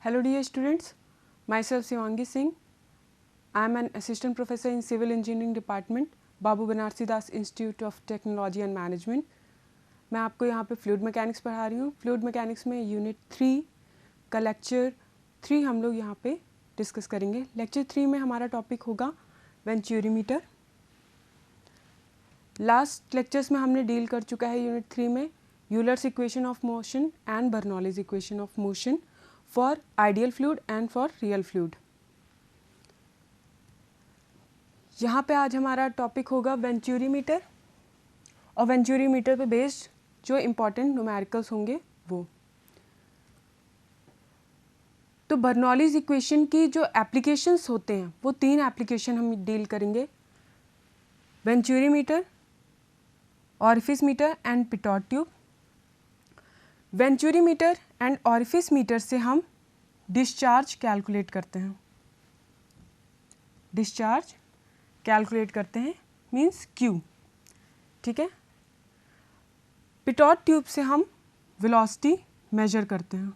Hello dear students, myself Shivangi Singh. I am an assistant professor in Civil Engineering Department, Babu Banarasi Das institute of technology and management. मैं आपको यहाँ पे fluid mechanics पढ़ा रही हूँ. Fluid mechanics में unit 3 का लेक्चर 3 हम लोग यहाँ पे डिस्कस करेंगे. लेक्चर 3 में हमारा टॉपिक होगा वेंचुरीमीटर. लास्ट लेक्चर्स में हमने डील कर चुका है यूनिट 3 में Euler's equation of motion and Bernoulli's equation of motion for ideal fluid and for real fluid. यहाँ पे आज हमारा टॉपिक होगा वेंचुरीमीटर और वेंचुरीमीटर पे बेस्ड जो इम्पॉर्टेंट न्यूमेरिकल्स होंगे वो. तो बर्नौलीज इक्वेशन की जो एप्लीकेशंस होते हैं वो 3 एप्लीकेशन हम डील करेंगे. Venturimeter, orifice meter and pitot tube. Venturimeter and orifice meter से हम डिस्चार्ज कैलकुलेट करते हैं. डिस्चार्ज कैलकुलेट करते हैं मीन्स Q. ठीक है. पिटॉट ट्यूब से हम वेलोसिटी मेजर करते हैं,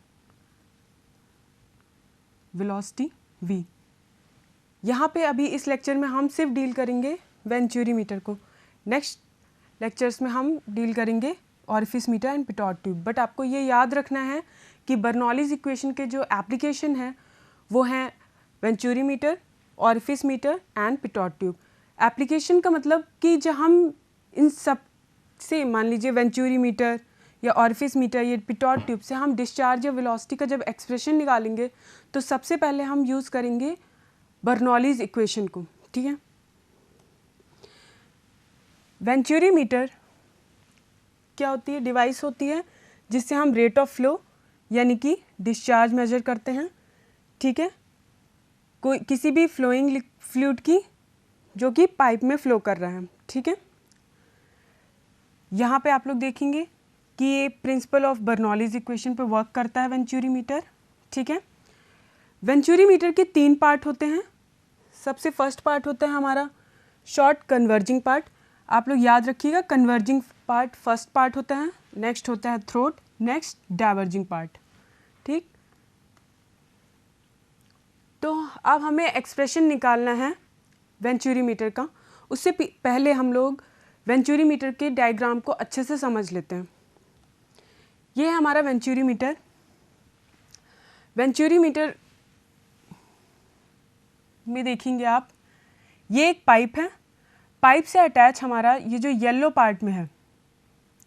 वेलोसिटी V. यहाँ पे अभी इस लेक्चर में हम सिर्फ डील करेंगे वेंचुरीमीटर को. नेक्स्ट लेक्चर्स में हम डील करेंगे orifice meter and pitot tube. But आपको ये याद रखना है कि बर्नौलीज इक्वेशन के जो एप्लीकेशन है वो हैं venturimeter, orifice meter and pitot tube. Application का मतलब कि जब हम इन सब से मान लीजिए वेंचुरीमीटर या ऑरिफिस मीटर या पिटॉट ट्यूब से हम डिस्चार्ज या वेलोसिटी का जब एक्सप्रेशन निकालेंगे तो सबसे पहले हम यूज़ करेंगे बर्नौलीज इक्वेशन को. ठीक है. वेंचुरीमीटर क्या होती है? डिवाइस होती है जिससे हम रेट ऑफ फ्लो यानी कि डिस्चार्ज मेजर करते हैं. ठीक है. कोई किसी भी फ्लोइंग फ्लूइड की जो कि पाइप में फ्लो कर रहा है. ठीक है. यहाँ पे आप लोग देखेंगे कि ये प्रिंसिपल ऑफ बर्नौलीज इक्वेशन पे वर्क करता है वेंचुरीमीटर. ठीक है. वेंचुरीमीटर के 3 पार्ट होते हैं. सबसे फर्स्ट पार्ट होता है हमारा शॉर्ट कन्वर्जिंग पार्ट. आप लोग याद रखिएगा कन्वर्जिंग पार्ट फर्स्ट पार्ट होता है. नेक्स्ट होता है थ्रोट, नेक्स्ट डाइवर्जिंग पार्ट. ठीक. तो अब हमें एक्सप्रेशन निकालना है वेंचुरीमीटर का. उससे पहले हम लोग वेंचुरीमीटर के डायग्राम को अच्छे से समझ लेते हैं. ये है हमारा वेंचुरीमीटर. वेंचुरीमीटर में देखेंगे आप ये एक पाइप है. पाइप से अटैच हमारा ये जो येलो पार्ट में है.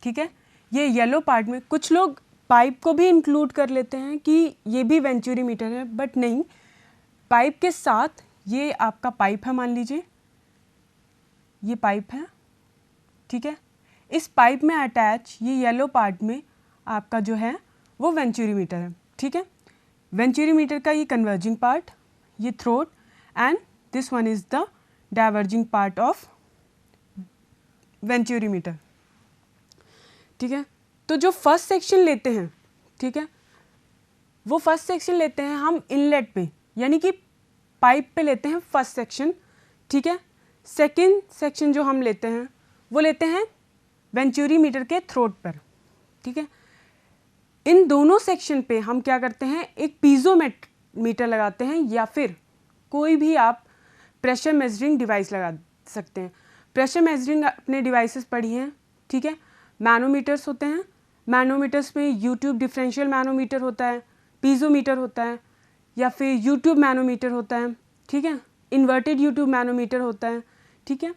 ठीक है. ये येलो पार्ट में कुछ लोग पाइप को भी इंक्लूड कर लेते हैं कि ये भी वेंचुरीमीटर है, बट नहीं. पाइप के साथ ये आपका पाइप है, मान लीजिए ये पाइप है. ठीक है. इस पाइप में अटैच ये येलो पार्ट में आपका जो है वो वेंचुरीमीटर है. ठीक है. वेंचुरीमीटर का ये कन्वर्जिंग पार्ट, ये throat and this one is the diverging part of venturimeter. ठीक है. तो जो फर्स्ट सेक्शन लेते हैं, ठीक है, वो फर्स्ट सेक्शन लेते हैं हम इनलेट पे यानी कि पाइप पे लेते हैं फर्स्ट सेक्शन. ठीक है. सेकेंड सेक्शन जो हम लेते हैं वो लेते हैं वेंचुरीमीटर के थ्रोट पर. ठीक है. इन दोनों सेक्शन पे हम क्या करते हैं, एक पीजोमीटर लगाते हैं या फिर कोई भी आप प्रेशर मेजरिंग डिवाइस लगा सकते हैं. प्रेशर मेजरिंग अपने डिवाइसेस पढ़ी हैं. ठीक है. मैनोमीटर्स होते हैं. मैनोमीटर्स में यूट्यूब डिफरेंशियल मैनोमीटर होता है, पीजोमीटर होता है या फिर यूट्यूब मैनोमीटर होता है. ठीक है. इन्वर्टेड यूट्यूब मैनोमीटर होता है. ठीक है.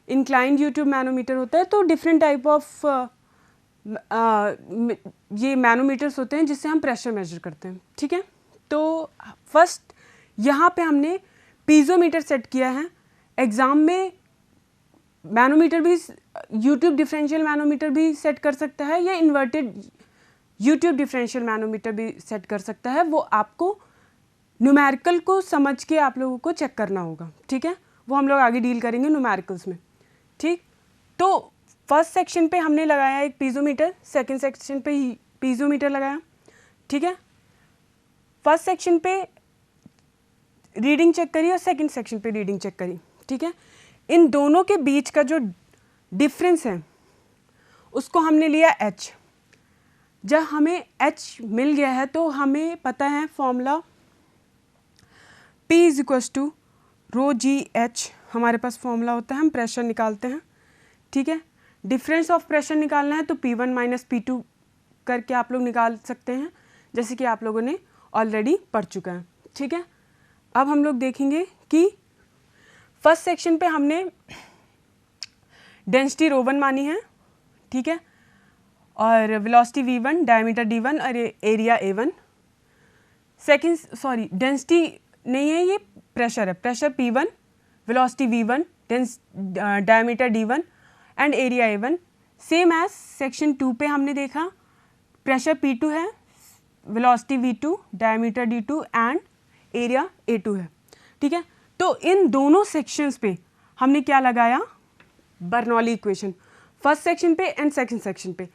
इंक्लाइंड यूट्यूब मैनोमीटर होता है. तो डिफरेंट टाइप ऑफ ये मैनोमीटर्स होते हैं जिससे हम प्रेशर मेजर करते हैं. ठीक है. तो फर्स्ट यहाँ पे हमने पीजोमीटर सेट किया है. एग्ज़ाम में मैनोमीटर भी यूट्यूब डिफरेंशियल मैनोमीटर भी सेट कर सकता है या इन्वर्टेड यूट्यूब डिफरेंशियल मैनोमीटर भी सेट कर सकता है. वो आपको न्यूमेरिकल को समझ के आप लोगों को चेक करना होगा. ठीक है. वो हम लोग आगे डील करेंगे न्यूमेरिकल्स में. ठीक. तो फर्स्ट सेक्शन पे हमने लगाया एक पीजोमीटर, सेकंड सेक्शन पे ही पीजोमीटर लगाया. ठीक है. फर्स्ट सेक्शन पे रीडिंग चेक करी और सेकंड सेक्शन पे रीडिंग चेक करी. ठीक है. इन दोनों के बीच का जो डिफरेंस है उसको हमने लिया H. जब हमें H मिल गया है तो हमें पता है formula P is equals to rho g h, हमारे पास फॉर्मूला होता है, हम प्रेशर निकालते हैं, ठीक है। डिफरेंस ऑफ प्रेशर निकालना है तो P1 माइनस P2 करके आप लोग निकाल सकते हैं, जैसे कि आप लोगों ने ऑलरेडी पढ़ चुका है, ठीक है। अब हम लोग देखेंगे कि फर्स्ट सेक्शन पे हमने डेंसिटी ρ1 मानी है, ठीक है, और वेलोसिटी v1, डायमीटर d1 और area a1। Second sorry density नहीं है, ये प्रेशर है, pressure p1, velocity v1, diameter d1 and area a1। Same as section 2 पे हमने देखा प्रेशर p2 है, velocity v2, diameter d2 and area a2 है, ठीक है। तो इन दोनों सेक्शंस पे हमने क्या लगाया, बर्नौली इक्वेशन, फर्स्ट सेक्शन पे एंड सेकंड सेक्शन पे।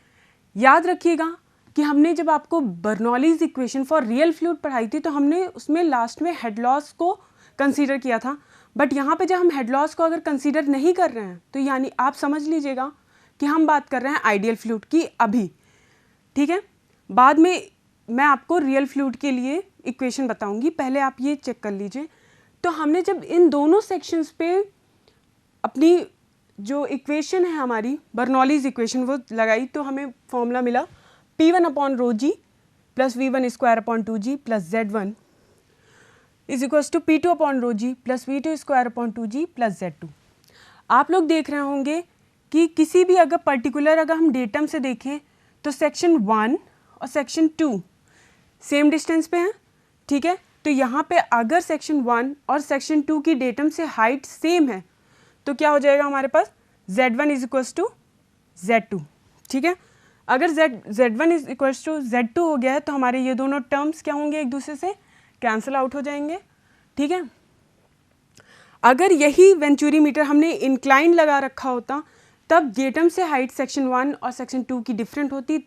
याद रखिएगा कि हमने जब आपको Bernoulli's equation for real fluid पढ़ाई थी तो हमने उसमें लास्ट में हेड लॉस को कंसीडर किया था, बट यहाँ पे जब हम हेड लॉस को अगर कंसीडर नहीं कर रहे हैं तो यानी आप समझ लीजिएगा कि हम बात कर रहे हैं आइडियल फ्लूइड की अभी, ठीक है। बाद में मैं आपको रियल फ्लूइड के लिए इक्वेशन बताऊंगी, पहले आप ये चेक कर लीजिए। तो हमने जब इन दोनों सेक्शंस पे अपनी जो इक्वेशन है हमारी बर्नौलीज इक्वेशन वो लगाई तो हमें फॉर्मूला मिला P1 upon rho g plus V1 square upon 2G plus Z1 is equals to P2 upon rho g plus V2 square upon 2G plus Z2। आप लोग देख रहे होंगे कि किसी भी अगर पर्टिकुलर अगर हम डेटम से देखें तो सेक्शन 1 और सेक्शन 2 सेम डिस्टेंस पे हैं, ठीक है। तो यहाँ पे अगर सेक्शन 1 और सेक्शन 2 की डेटम से हाइट सेम है तो क्या हो जाएगा हमारे पास Z1 is equals to Z2, ठीक है। अगर Z1 is equals to Z2 हो गया है तो हमारे ये दोनों टर्म्स क्या होंगे, एक दूसरे से कैंसिल आउट हो जाएंगे, ठीक है। अगर यही वेंचुरी मीटर हमने इंक्लाइन लगा रखा होता तब डेटम से हाइट सेक्शन 1 और सेक्शन 2 की डिफरेंट होती,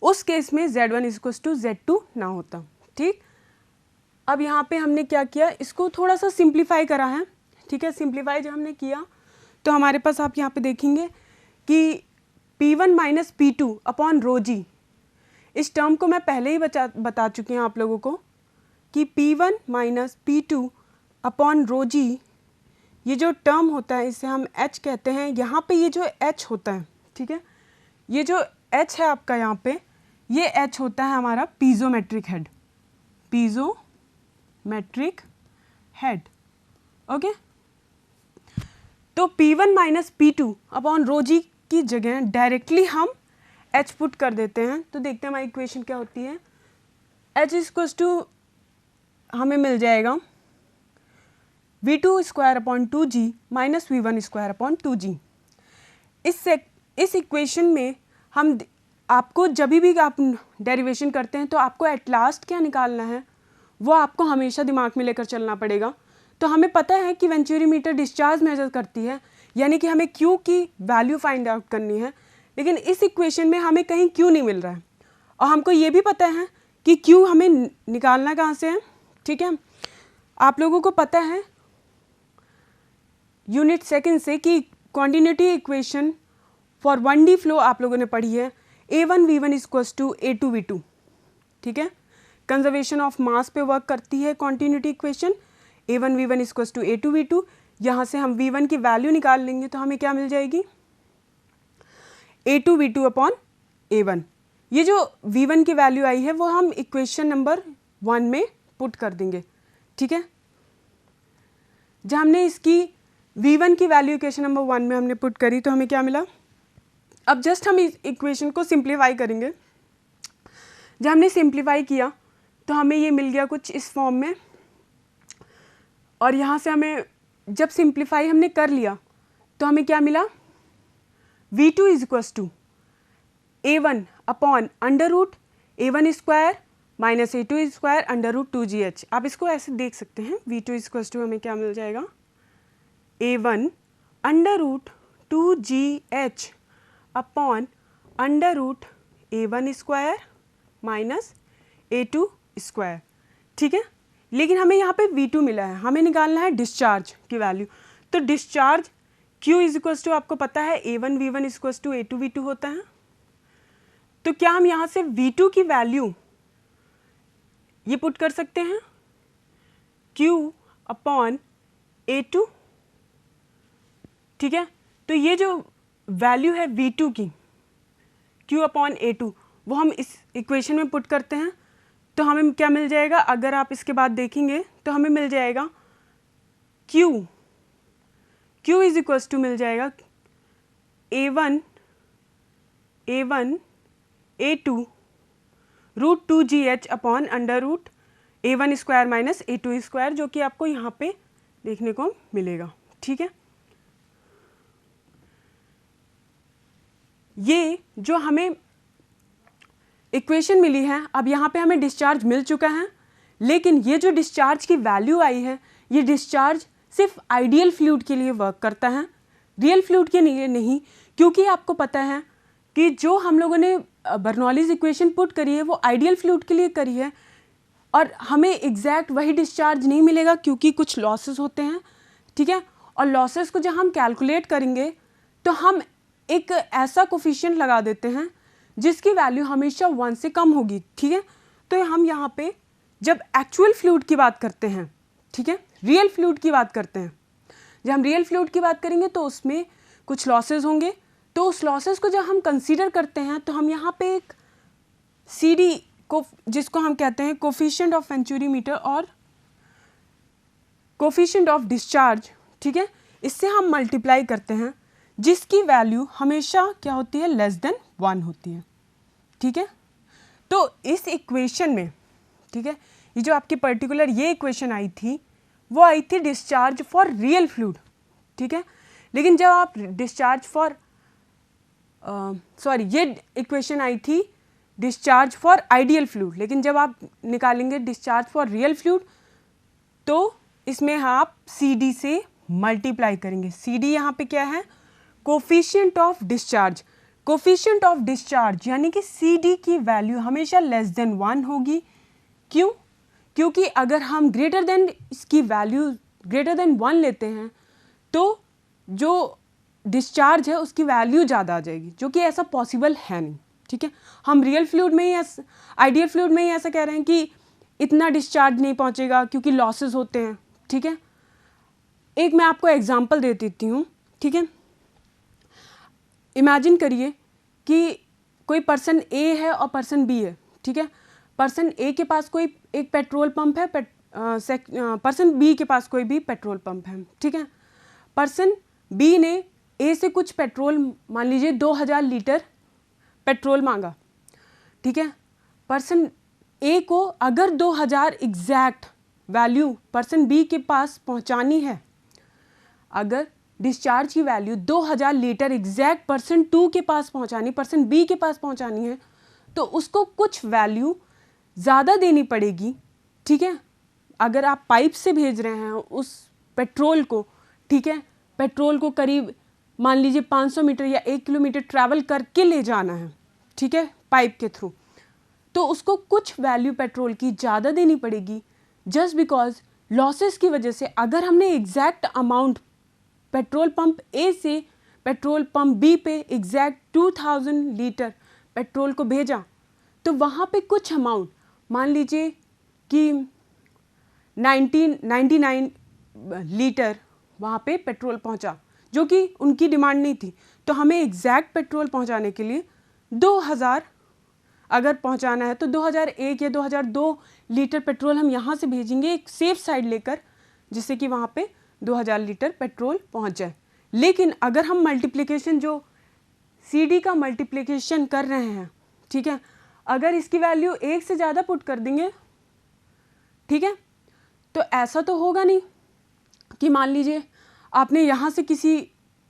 उस केस में Z1 is equals to Z2 ना होता, ठीक। अब यहाँ पे हमने क्या किया, इसको थोड़ा सा सिंप्लीफाई करा है, ठीक है। सिंप्लीफाई जब हमने किया तो हमारे पास आप यहाँ पे देखेंगे कि P1 minus P2 upon rho जी, इस टर्म को मैं पहले ही बता चुकी हूँ आप लोगों को कि P1 minus P2 upon rho जी, ये जो टर्म होता है इसे हम H कहते हैं। यहाँ पे ये जो H होता है, ठीक है, ये जो H है आपका यहाँ पे, ये H होता है हमारा पीजोमेट्रिक हेड, पीजोमेट्रिक हेड, ओके। तो P1 minus P2 upon rho जी की जगह डायरेक्टली हम H पुट कर देते हैं तो देखते हैं हमारी इक्वेशन क्या होती है। H इक्वल्स टू हमें मिल जाएगा V2 square upon 2G minus V1 square upon 2G। इस इक्वेशन में हम आपको जब भी आप डेरिवेशन करते हैं तो आपको एट लास्ट क्या निकालना है वो आपको हमेशा दिमाग में लेकर चलना पड़ेगा। तो हमें पता है कि वेंचुरी मीटर डिस्चार्ज मेजर करती है, यानी कि हमें Q की वैल्यू फाइंड आउट करनी है, लेकिन इस इक्वेशन में हमें कहीं Q नहीं मिल रहा है और हमको ये भी पता है कि Q हमें निकालना कहाँ से है, ठीक है। आप लोगों को पता है यूनिट सेकंड से कि continuity equation for 1D flow आप लोगों ने पढ़ी है, A1 V1 equals to A2 V2, ठीक है। कंजर्वेशन ऑफ मास पे वर्क करती है continuity equation, A1 V1 equals to A2 V2। यहाँ से हम V1 की वैल्यू निकाल लेंगे तो हमें क्या मिल जाएगी, A2 V2 अपॉन A1। ये जो V1 की वैल्यू आई है वो हम इक्वेशन नंबर 1 में पुट कर देंगे, ठीक है। जब हमने इसकी V1 की वैल्यू इक्वेशन नंबर 1 में हमने पुट करी तो हमें क्या मिला। अब जस्ट हम इस इक्वेशन को सिंप्लीफाई करेंगे। जब हमने सिंप्लीफाई किया तो हमें ये मिल गया कुछ इस फॉर्म में, और यहाँ से हमें जब सिंप्लीफाई हमने कर लिया तो हमें क्या मिला, V2 is equals to A1 upon under root A1 square minus A2 square under root 2GH। आप इसको ऐसे देख सकते हैं, V2 इज इक्वल्स टू हमें क्या मिल जाएगा, A1 under root 2GH upon under root A1 square minus A2 square, ठीक है। लेकिन हमें यहाँ पे V2 मिला है, हमें निकालना है डिस्चार्ज की वैल्यू। तो discharge Q is equals to आपको पता है A1 V1 equals to A2 V2 होता है। तो क्या हम यहाँ से V2 की वैल्यू ये पुट कर सकते हैं Q/A2, ठीक है। तो ये जो वैल्यू है V2 की Q/A2 वो हम इस इक्वेशन में पुट करते हैं, तो हमें क्या मिल जाएगा, अगर आप इसके बाद देखेंगे तो हमें मिल जाएगा Q इज इक्वल्स टू मिल जाएगा A1 A2 √2GH upon √A1 square minus A2 square, जो कि आपको यहाँ पे देखने को मिलेगा, ठीक है। ये जो हमें इक्वेशन मिली है, अब यहाँ पे हमें डिस्चार्ज मिल चुका है, लेकिन ये जो डिस्चार्ज की वैल्यू आई है, ये डिस्चार्ज सिर्फ आइडियल फ्लूइड के लिए वर्क करता है, रियल फ्लूइड के लिए नहीं, क्योंकि आपको पता है कि जो हम लोगों ने बर्नौलीज इक्वेशन पुट करी है वो आइडियल फ्लूइड के लिए करी है, और हमें एग्जैक्ट वही डिस्चार्ज नहीं मिलेगा क्योंकि कुछ लॉसेस होते हैं, ठीक है। और लॉसेस को जब हम कैलकुलेट करेंगे तो हम एक ऐसा कोफिशिएंट लगा देते हैं जिसकी वैल्यू हमेशा 1 से कम होगी, ठीक है। तो हम यहाँ पे जब एक्चुअल फ्लूइड की बात करते हैं, ठीक है, रियल फ्लूइड की बात करते हैं, जब हम रियल फ्लूइड की बात करेंगे तो उसमें कुछ लॉसेस होंगे, तो उस लॉसेस को जब हम कंसीडर करते हैं तो हम यहाँ पे एक CD को, जिसको हम कहते हैं कोफिशिएंट ऑफ वेंचुरीमीटर और कोफिशिएंट ऑफ डिस्चार्ज, ठीक है, इससे हम मल्टीप्लाई करते हैं, जिसकी वैल्यू हमेशा क्या होती है, लेस देन 1 होती है, ठीक है। तो इस इक्वेशन में, ठीक है, ये जो आपकी पर्टिकुलर ये इक्वेशन आई थी वो आई थी डिस्चार्ज फॉर रियल फ्लूइड, ठीक है। लेकिन जब आप डिस्चार्ज फॉर ये इक्वेशन आई थी डिस्चार्ज फॉर आइडियल फ्लूइड, लेकिन जब आप निकालेंगे डिस्चार्ज फॉर रियल फ्लूइड तो इसमें आप CD से मल्टीप्लाई करेंगे। CD यहाँ पे क्या है, coefficient of discharge. Coefficient of discharge यानी कि CD की वैल्यू हमेशा लेस देन 1 होगी। क्यों? क्योंकि अगर हम ग्रेटर देन इसकी वैल्यू ग्रेटर देन 1 लेते हैं तो जो डिस्चार्ज है उसकी वैल्यू ज़्यादा आ जाएगी, जो कि ऐसा पॉसिबल है नहीं, ठीक है। हम रियल फ्लूइड में ही आइडियल फ्लूइड में ही ऐसा कह रहे हैं कि इतना डिस्चार्ज नहीं पहुंचेगा क्योंकि लॉसेस होते हैं, ठीक है। एक मैं आपको एग्जांपल दे देती हूँ, ठीक है। इमेजिन करिए कि कोई पर्सन A है और पर्सन B है, ठीक है। पर्सन A के पास कोई एक पेट्रोल पंप है, पर्सन B के पास कोई भी पेट्रोल पंप है, ठीक है। पर्सन B ने A से कुछ पेट्रोल, मान लीजिए 2000 लीटर पेट्रोल मांगा, ठीक है। पर्सन A को अगर 2000 एग्जैक्ट वैल्यू पर्सन B के पास पहुंचानी है, अगर डिस्चार्ज की वैल्यू 2000 लीटर एग्जैक्ट पर्सन 2 के पास पहुंचानी, पर्सन B के पास पहुंचानी है, तो उसको कुछ वैल्यू ज़्यादा देनी पड़ेगी, ठीक है। अगर आप पाइप से भेज रहे हैं उस पेट्रोल को, ठीक है, पेट्रोल को करीब मान लीजिए 500 मीटर या 1 किलोमीटर ट्रैवल करके ले जाना है, ठीक है, पाइप के थ्रू, तो उसको कुछ वैल्यू पेट्रोल की ज़्यादा देनी पड़ेगी, जस्ट बिकॉज लॉसेस की वजह से। अगर हमने exact amount petrol pump A से पेट्रोल पंप B पे एग्जैक्ट 2000 लीटर पेट्रोल को भेजा, तो वहाँ पे कुछ अमाउंट, मान लीजिए कि 99 लीटर वहाँ पे पेट्रोल पहुँचा, जो कि उनकी डिमांड नहीं थी, तो हमें एग्जैक्ट पेट्रोल पहुँचाने के लिए 2000 अगर पहुँचाना है तो 2001 या 2002 लीटर पेट्रोल हम यहाँ से भेजेंगे एक सेफ साइड लेकर, जिससे कि वहाँ पे 2000 लीटर पेट्रोल पहुँच जाए। लेकिन अगर हम मल्टीप्लिकेशन, जो CD का मल्टीप्लिकेशन कर रहे हैं, ठीक है, अगर इसकी वैल्यू 1 से ज़्यादा पुट कर देंगे, ठीक है, तो ऐसा तो होगा नहीं कि मान लीजिए आपने यहाँ से किसी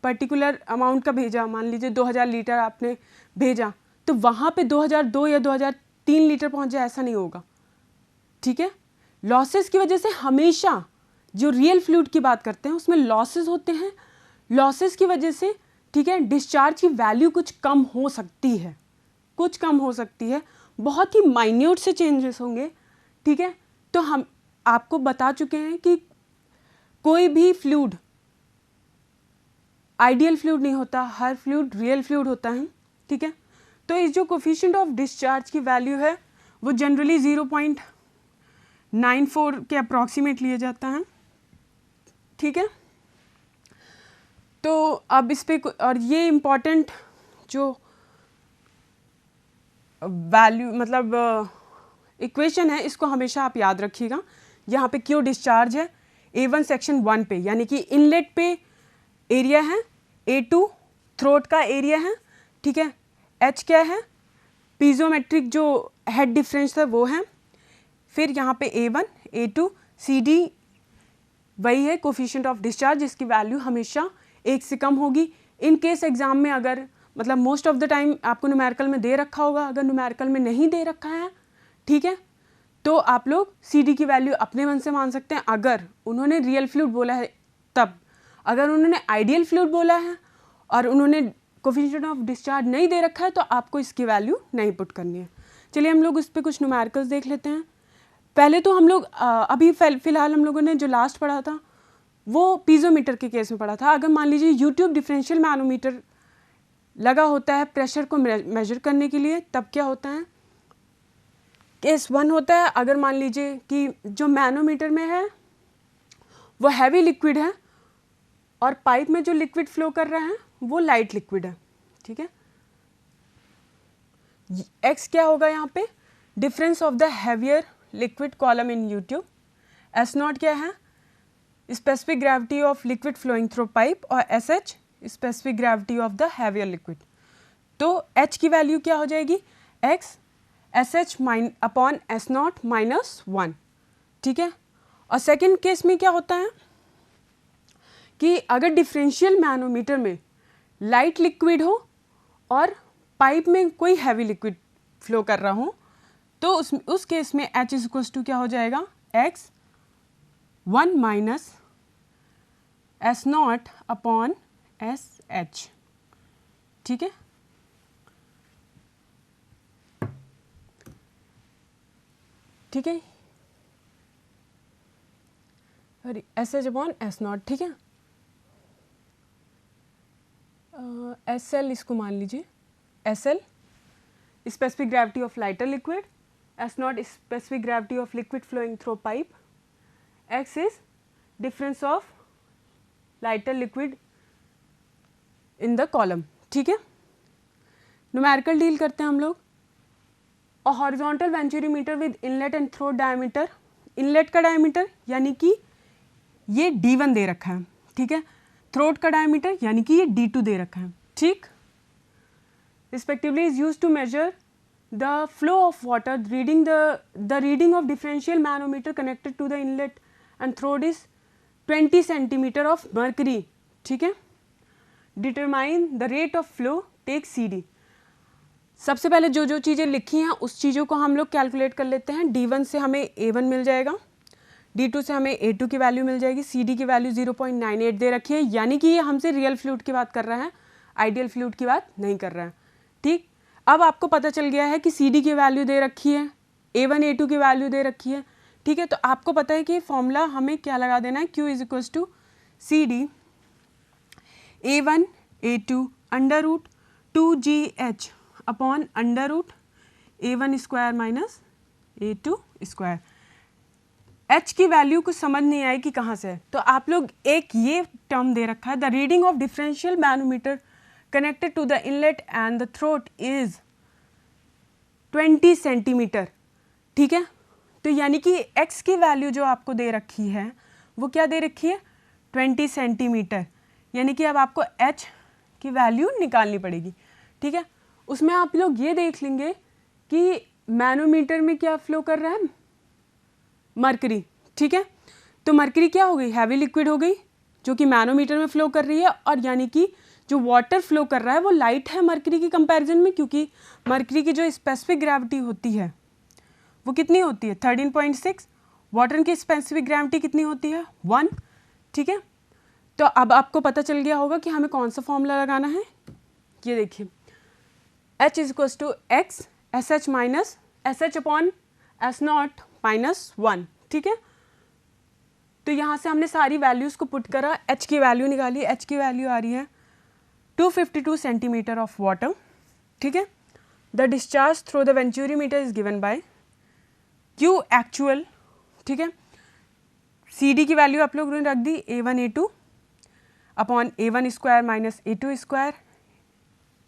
पर्टिकुलर अमाउंट का भेजा, मान लीजिए 2000 लीटर आपने भेजा, तो वहाँ पे 2002 या 2003 लीटर पहुँच जाए, ऐसा नहीं होगा, ठीक है। लॉसेस की वजह से हमेशा जो रियल फ्लूइड की बात करते हैं उसमें लॉसेस होते हैं, लॉसेस की वजह से, ठीक है, डिस्चार्ज की वैल्यू कुछ कम हो सकती है, कुछ कम हो सकती है, बहुत ही माइन्यूट से चेंजेस होंगे, ठीक है। तो हम आपको बता चुके हैं कि कोई भी फ्लूइड आइडियल फ्लूइड नहीं होता, हर फ्लूइड रियल फ्लूइड होता है, ठीक है। तो इस जो कोफिशिएंट ऑफ डिस्चार्ज की वैल्यू है वो जनरली 0.94 के अप्रॉक्सीमेट लिया जाता है, ठीक है। तो अब इस पे और ये इम्पॉर्टेंट जो वैल्यू मतलब इक्वेशन है इसको हमेशा आप याद रखिएगा। यहाँ पे क्यू डिस्चार्ज है A1 सेक्शन 1 पे, यानी कि इनलेट पे एरिया है, A2 थ्रोट का एरिया है, ठीक है। H क्या है, पीजोमेट्रिक जो हेड डिफरेंस है वो है, फिर यहाँ पे A1 A2 CD वही है कोफिशिएंट ऑफ डिस्चार्ज जिसकी वैल्यू हमेशा 1 से कम होगी। इन केस एग्जाम में अगर मतलब मोस्ट ऑफ द टाइम आपको न्यूमेरिकल में दे रखा होगा, अगर न्यूमेरिकल में नहीं दे रखा है, ठीक है, तो आप लोग CD की वैल्यू अपने मन से मान सकते हैं। अगर उन्होंने रियल फ्लूइड बोला है तब, अगर उन्होंने आइडियल फ्लूइड बोला है और उन्होंने कोफिशिएंट ऑफ डिस्चार्ज नहीं दे रखा है तो आपको इसकी वैल्यू नहीं पुट करनी है। चलिए हम लोग उस पर कुछ न्यूमेरिकल्स देख लेते हैं। पहले तो हम लोग अभी फ़िलहाल हम लोगों ने जो लास्ट पढ़ा था वो पीजोमीटर के केस में पढ़ा था। अगर मान लीजिए यूट्यूब डिफरेंशियल मैनोमीटर लगा होता है प्रेशर को मेजर करने के लिए, तब क्या होता है, केस 1 होता है। अगर मान लीजिए कि जो मैनोमीटर में है वो हैवी लिक्विड है और पाइप में जो लिक्विड फ्लो कर रहा है वो लाइट लिक्विड है, ठीक है। एक्स क्या होगा यहाँ पे, difference of the heavier liquid column in U tube. S naught क्या है, specific gravity of liquid flowing through pipe, और S H specific gravity of the heavier liquid. तो एच की वैल्यू क्या हो जाएगी, X S H upon S naught -1, ठीक है। और सेकेंड केस में क्या होता है कि अगर डिफरेंशियल मैनोमीटर में लाइट लिक्विड हो और पाइप में कोई हैवी लिक्विड फ्लो कर रहा हो तो उस केस में H इज इक्वल टू क्या हो जाएगा, x 1 minus S naught upon S H, ठीक है। ठीक है, अरे S H upon S naught, ठीक है। एस एल इसको मान लीजिए, S L specific gravity of lighter liquid, S naught specific gravity of liquid flowing through pipe, X is difference of lighter liquid in the column, ठीक है। Numerical deal करते हैं हम लोग। A horizontal venturimeter with inlet and throat diameter, inlet का diameter यानी कि ये D1 दे रखा है, ठीक है। थ्रोट का डायमीटर यानी कि ये D2 दे रखा है, ठीक। Respectively is use to measure the flow of water, reading the reading of differential manometer connected to the inlet and throat is 20 centimetre of mercury, ठीक है। Determine the rate of flow, take CD। सबसे पहले जो जो चीज़ें लिखी हैं उस चीज़ों को हम लोग कैलकुलेट कर लेते हैं। D1 से हमें A1 मिल जाएगा, D2 से हमें A2 की वैल्यू मिल जाएगी, CD की वैल्यू 0.98 दे रखी है, यानी कि ये हमसे रियल फ्लूइड की बात कर रहा है, आइडियल फ्लूइड की बात नहीं कर रहा है, ठीक। अब आपको पता चल गया है कि CD की वैल्यू दे रखी है, A1 A2 की वैल्यू दे रखी है, ठीक है। तो आपको पता है कि फॉर्मूला हमें क्या लगा देना है, Q is equal to CD A1 A2 under root 2GH upon under root A1 square minus A2 square. H की वैल्यू को समझ नहीं आई कि कहाँ से है, तो आप लोग एक ये टर्म दे रखा है, the reading of differential manometer connected to the inlet and the throat is 20 centimetre, ठीक है। तो यानी कि X की वैल्यू जो आपको दे रखी है वो क्या दे रखी है, 20 सेंटीमीटर, यानी कि अब आपको H की वैल्यू निकालनी पड़ेगी, ठीक है। उसमें आप लोग ये देख लेंगे कि मैनोमीटर में क्या फ्लो कर रहा है, मरकरी, ठीक है। तो मरकरी क्या हो गई, हैवी लिक्विड हो गई जो कि मैनोमीटर में फ्लो कर रही है, और यानी कि जो वाटर फ्लो कर रहा है वो लाइट है मरकरी की कंपैरिजन में, क्योंकि मरकरी की जो स्पेसिफिक ग्रेविटी होती है वो कितनी होती है, 13.6। वाटर की स्पेसिफिक ग्रेविटी कितनी होती है, 1, ठीक है। तो अब आपको पता चल गया होगा कि हमें कौन सा फॉर्मूला लगाना है। ये देखिए, H is equal to X S H minus S H upon S naught -1, ठीक है। तो यहाँ से हमने सारी वैल्यूज़ को पुट करा, H की वैल्यू निकाली, H की वैल्यू आ रही है 252 सेंटीमीटर ऑफ वाटर, ठीक है। The discharge through the venturimeter is given by Q actual, ठीक है। CD की वैल्यू आप लोगों ने रख दी A1 A2 upon A1 square minus A2 square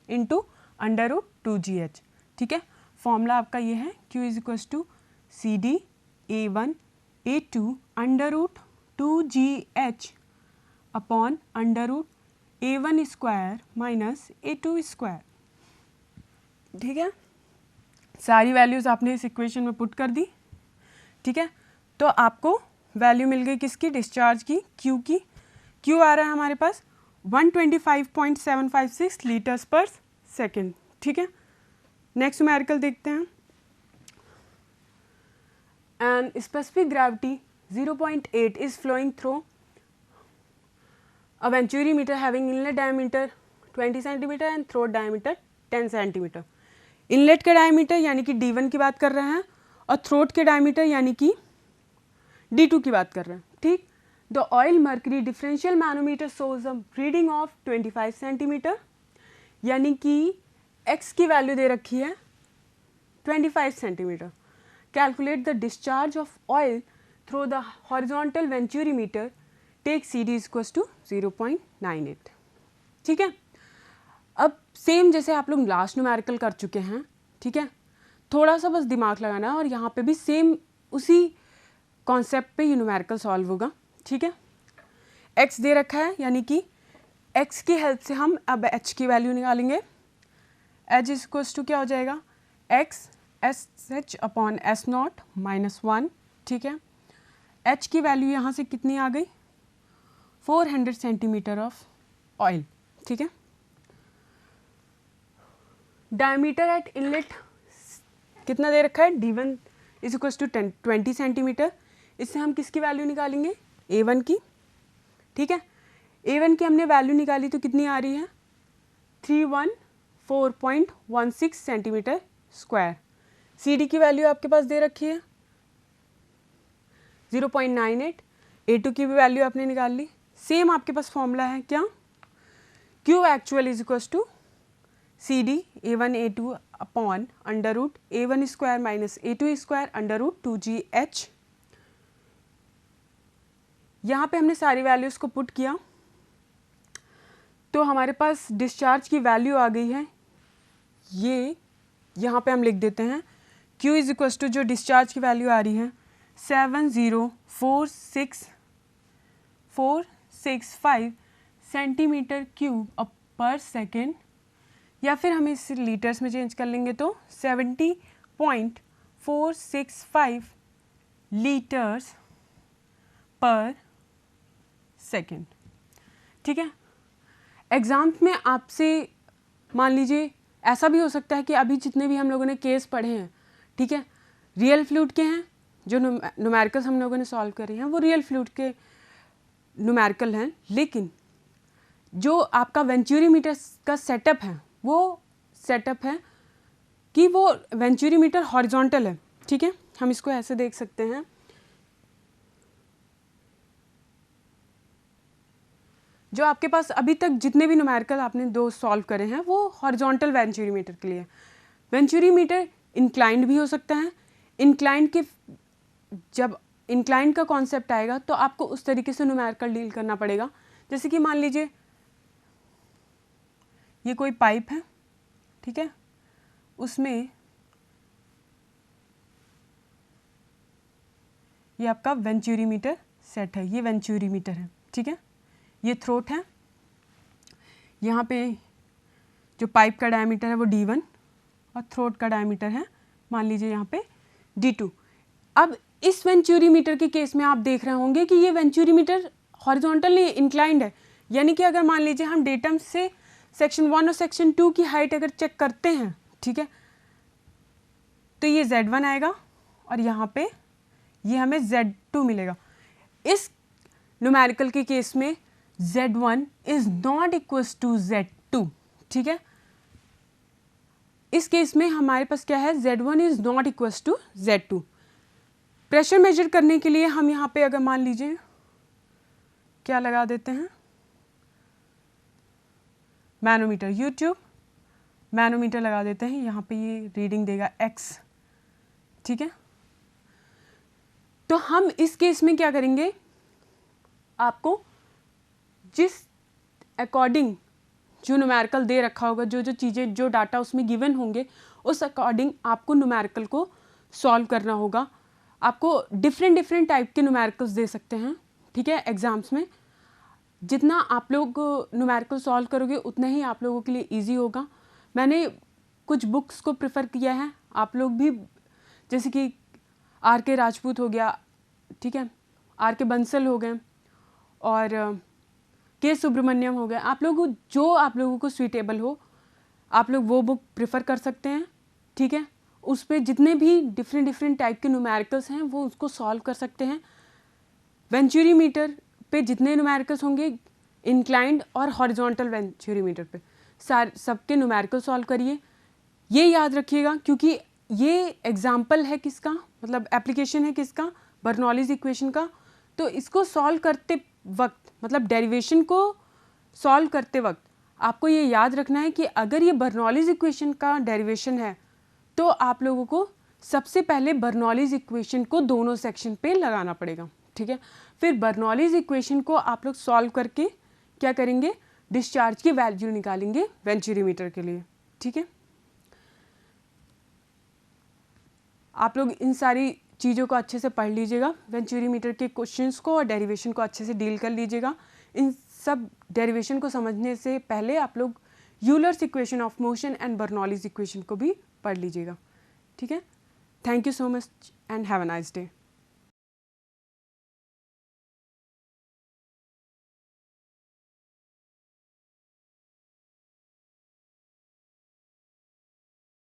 into under root 2GH, ठीक है। फॉर्मूला आपका ये है Q is equals to CD A1 A2 under root 2GH upon under root A1 square minus A2 square, ठीक है। सारी values आपने इस इक्वेशन में पुट कर दी, ठीक है। तो आपको वैल्यू मिल गई किसकी, डिस्चार्ज की, Q की। Q आ रहा है हमारे पास 125.756 लीटर्स पर सेकेंड, ठीक है। नेक्स्ट न्यूमेरिकल देखते हैं। And specific gravity 0.8 is flowing through a venturimeter having inlet diameter 20 cm and throat diameter 10 cm। Inlet के डायमीटर यानी कि D1 की बात कर रहे हैं और थ्रोट के डायमीटर यानी कि D2 की बात कर रहे हैं, ठीक। The oil mercury differential manometer shows a reading of 25 centimetre, यानी कि X की वैल्यू दे रखी है 25 centimetre. Calculate the discharge of oil through the horizontal venturimeter, take CD equals to 0.98, ठीक है। अब सेम जैसे आप लोग लास्ट न्यूमेरिकल कर चुके हैं, ठीक है, थोड़ा सा बस दिमाग लगाना है और यहाँ पे भी सेम उसी कॉन्सेप्ट पे ये न्यूमेरिकल सॉल्व होगा, ठीक है। x दे रखा है यानी कि x की हेल्प से हम अब h की वैल्यू निकालेंगे। h इक्वल्स टू क्या हो जाएगा, x SH अपॉन S0 -1, ठीक है। h की वैल्यू यहाँ से कितनी आ गई, 400 सेंटीमीटर ऑफ ऑयल, ठीक है। डायमीटर एट इनलेट कितना दे रखा है, D1 is equals to 20 centimetre. इससे हम किसकी वैल्यू निकालेंगे, A1 की, ठीक है। A1 की हमने वैल्यू निकाली तो कितनी आ रही है, 314.16 सेंटीमीटर स्क्वायर। CD की वैल्यू आपके पास दे रखी है 0.98। A2 की भी वैल्यू आपने निकाल ली। सेम आपके पास फॉर्मूला है क्या, Q actual is equals to CD A1 A2 upon under root A1 square minus A2 square under root 2GH। यहाँ पे हमने सारी वैल्यूज़ को पुट किया तो हमारे पास डिस्चार्ज की वैल्यू आ गई है, ये यहाँ पे हम लिख देते हैं Q इज इक्वल्स टू जो डिस्चार्ज की वैल्यू आ रही है 70465 सेंटीमीटर क्यूब पर सेकेंड, या फिर हम इस लीटर्स में चेंज कर लेंगे तो 70.465 लीटर्स पर सेकेंड, ठीक है। एग्ज़ाम्स में आपसे मान लीजिए ऐसा भी हो सकता है कि अभी जितने भी हम लोगों ने केस पढ़े हैं, ठीक है, रियल फ्लूइड के हैं, जो न्यूमेरिकल्स हम लोगों ने सॉल्व करे हैं वो रियल फ्लूइड के न्यूमेरिकल हैं, लेकिन जो आपका वेंचुरीमीटर का सेटअप है वो सेटअप है कि वो वेंचुरीमीटर हॉरिजॉन्टल है, ठीक है। हम इसको ऐसे देख सकते हैं, जो आपके पास अभी तक जितने भी न्यूमेरिकल आपने दो सॉल्व करे हैं वो हॉरिजॉन्टल वेंचुरीमीटर के लिए। वेंचुरीमीटर इंक्लाइंड भी हो सकता है। इंक्लाइंड के जब इंक्लाइंड का कॉन्सेप्ट आएगा तो आपको उस तरीके से न्यूमेरिकल डील करना पड़ेगा। जैसे कि मान लीजिए ये कोई पाइप है, ठीक है, उसमें ये आपका वेंचुरीमीटर सेट है, ये वेंचुरीमीटर है, ठीक है। ये थ्रोट है, यहाँ पे जो पाइप का डायमीटर है वो D1 और थ्रोट का डायमीटर है मान लीजिए यहाँ पे D2। अब इस वेंचुरीमीटर के केस में आप देख रहे होंगे कि ये वेंचुरीमीटर हॉरिजॉन्टली इंक्लाइंड है, यानी कि अगर मान लीजिए हम डेटम से सेक्शन 1 और सेक्शन 2 की हाइट अगर चेक करते हैं, ठीक है, तो ये Z1 आएगा और यहाँ पे ये हमें Z2 मिलेगा। इस न्यूमेरिकल के केस में Z1 is not equals to Z2, ठीक है। इस केस में हमारे पास क्या है, Z1 is not equals to Z2। Pressure measure करने के लिए हम यहाँ पे अगर मान लीजिए क्या लगा देते हैं, मैनोमीटर, U ट्यूब, मैनोमीटर लगा देते हैं, यहाँ पे ये रीडिंग देगा x, ठीक है। तो हम इस केस में क्या करेंगे, आपको जिस अकॉर्डिंग जो न्यूमेरिकल दे रखा होगा, जो जो चीज़ें, जो डाटा उसमें गिवन होंगे, उस अकॉर्डिंग आपको न्यूमेरिकल को सॉल्व करना होगा। आपको डिफरेंट टाइप के न्यूमेरिकल्स दे सकते हैं, ठीक है, एग्जाम्स में। जितना आप लोग न्यूमेरिकल सॉल्व करोगे उतना ही आप लोगों के लिए इजी होगा। मैंने कुछ बुक्स को प्रेफर किया है, आप लोग भी, जैसे कि R.K. राजपूत हो गया, ठीक है, R.K. बंसल हो गए और K. सुब्रमण्यम हो गए, आप लोग जो आप लोगों को सूटेबल हो आप लोग वो बुक प्रेफर कर सकते हैं, ठीक है। उस पर जितने भी डिफरेंट टाइप के न्यूमेरिकल्स हैं वो उसको सॉल्व कर सकते हैं। वेंचुरीमीटर पे जितने न्यूमेरिकल्स होंगे, इंक्लाइंड और हॉरिजॉन्टल वेंचुरीमीटर पे सबके न्यूमेरिकल सॉल्व करिए। ये याद रखिएगा क्योंकि ये एग्जाम्पल है किसका, मतलब एप्लीकेशन है किसका, बर्नौलीज इक्वेशन का। तो इसको सॉल्व करते वक्त, मतलब डेरिवेशन को सॉल्व करते वक्त आपको ये याद रखना है कि अगर ये बर्नौलीज इक्वेशन का डेरिवेशन है तो आप लोगों को सबसे पहले बर्नौलीज इक्वेशन को दोनों सेक्शन पे लगाना पड़ेगा, ठीक है। फिर बर्नौलीज इक्वेशन को आप लोग सॉल्व करके क्या करेंगे, डिस्चार्ज की वैल्यू निकालेंगे वेंचुरीमीटर के लिए, ठीक है। आप लोग इन सारी चीज़ों को अच्छे से पढ़ लीजिएगा, वेंचुरीमीटर के क्वेश्चंस को और डेरिवेशन को अच्छे से डील कर लीजिएगा। इन सब डेरिवेशन को समझने से पहले आप लोग Euler's equation of motion and Bernoulli's equation को भी पढ़ लीजिएगा, ठीक है। Thank you so much and have a nice day.